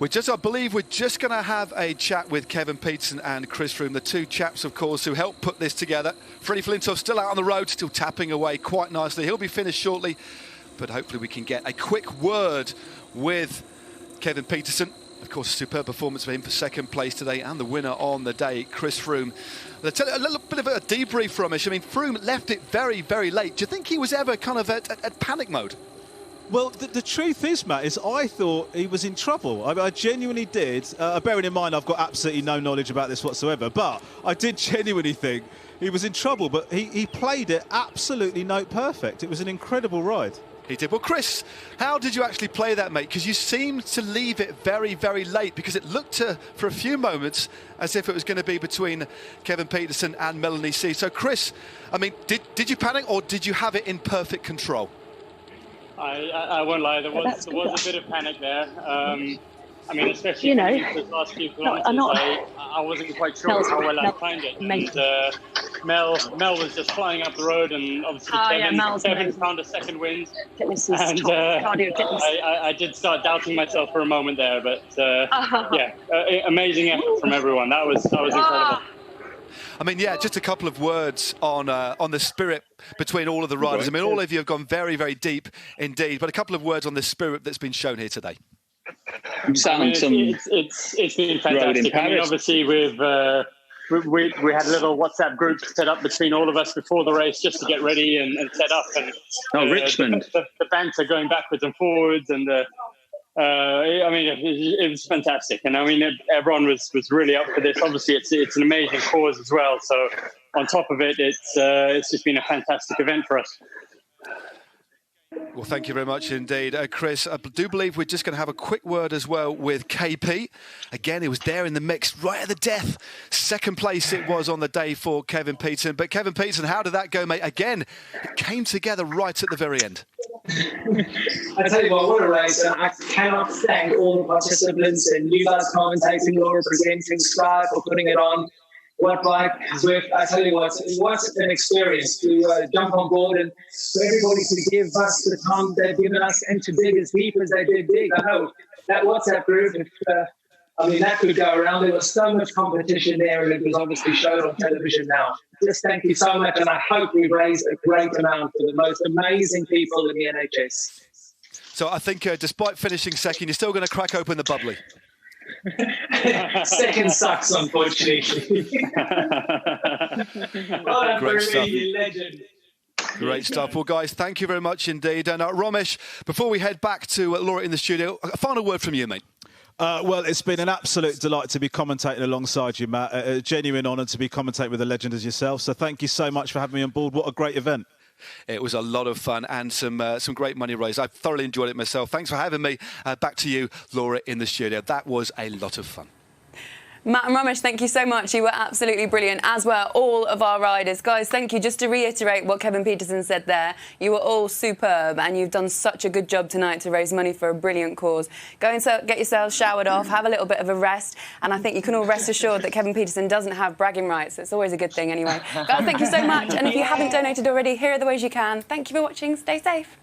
I believe we're just going to have a chat with Kevin Pietersen and Chris Froome, the two chaps, of course, who helped put this together. Freddie Flintoff still out on the road, still tapping away quite nicely. He'll be finished shortly, but hopefully we can get a quick word with Kevin Pietersen. Of course, a superb performance for him for second place today, and the winner on the day, Chris Froome. Let's tell you a little bit of a debrief from us. I mean, Froome left it very, very late. Do you think he was ever kind of at panic mode? Well, the truth is, Matt, is I thought he was in trouble. I genuinely did. Bearing in mind I've got absolutely no knowledge about this whatsoever, but I did genuinely think he was in trouble. But he played it absolutely note perfect. It was an incredible ride. He did. Well, Chris, how did you actually play that, mate? Because you seemed to leave it very, very late, because it looked for a few moments as if it was going to be between Kevin Pietersen and Mel C. So, Chris, I mean, did you panic, or did you have it in perfect control? I won't lie, there was a bit of panic there. I mean, especially the last few kilometres, I wasn't quite sure how well I timed it. And Mel was just flying up the road, and obviously Kevin found a second wind. And I did start doubting myself for a moment there, but amazing effort from everyone. That was incredible. I mean, yeah, just a couple of words on the spirit between all of the riders. I mean, all of you have gone very, very deep indeed, but a couple of words on the spirit that's been shown here today. It's been fantastic. I mean, obviously we had a little WhatsApp group set up between all of us before the race just to get ready and set up. And Richmond. The banter going backwards and forwards, and I mean, it was fantastic. And I mean, everyone was really up for this. Obviously, it's an amazing cause as well. So on top of it, it's just been a fantastic event for us. Well, thank you very much indeed, Chris. I do believe we're just going to have a quick word as well with KP. Again, he was there in the mix right at the death. Second place it was on the day for Kevin Pietersen. But Kevin Pietersen, how did that go, mate? Again, it came together right at the very end. I tell you what a race. And I cannot thank all the participants and you guys commentating, Laura presenting, Sky for putting it on. What bike, Zwift, I tell you what an experience to jump on board and for everybody to give us the time they've given us and to dig as deep as they did dig. I know that WhatsApp group, that could go around. There was so much competition there, and it was obviously shown on television now. Just thank you so much, and I hope we raised a great amount for the most amazing people in the NHS. So I think despite finishing second, you're still going to crack open the bubbly. Second sucks, unfortunately. Great stuff. Legend. Great stuff. Well, guys, thank you very much indeed. And Romesh, before we head back to Laura in the studio, a final word from you, mate. Well, it's been an absolute delight to be commentating alongside you, Matt. A genuine honour to be commentating with a legend as yourself. So thank you so much for having me on board. What a great event. It was a lot of fun and some great money raised. I thoroughly enjoyed it myself. Thanks for having me. Back to you, Laura, in the studio. That was a lot of fun. Matt and Romesh, thank you so much. You were absolutely brilliant, as were all of our riders. Guys, thank you. Just to reiterate what Kevin Pietersen said there, you were all superb and you've done such a good job tonight to raise money for a brilliant cause. Go and get yourselves showered off, have a little bit of a rest, and I think you can all rest assured that Kevin Pietersen doesn't have bragging rights. It's always a good thing anyway. Guys, thank you so much. And if you haven't donated already, here are the ways you can. Thank you for watching. Stay safe.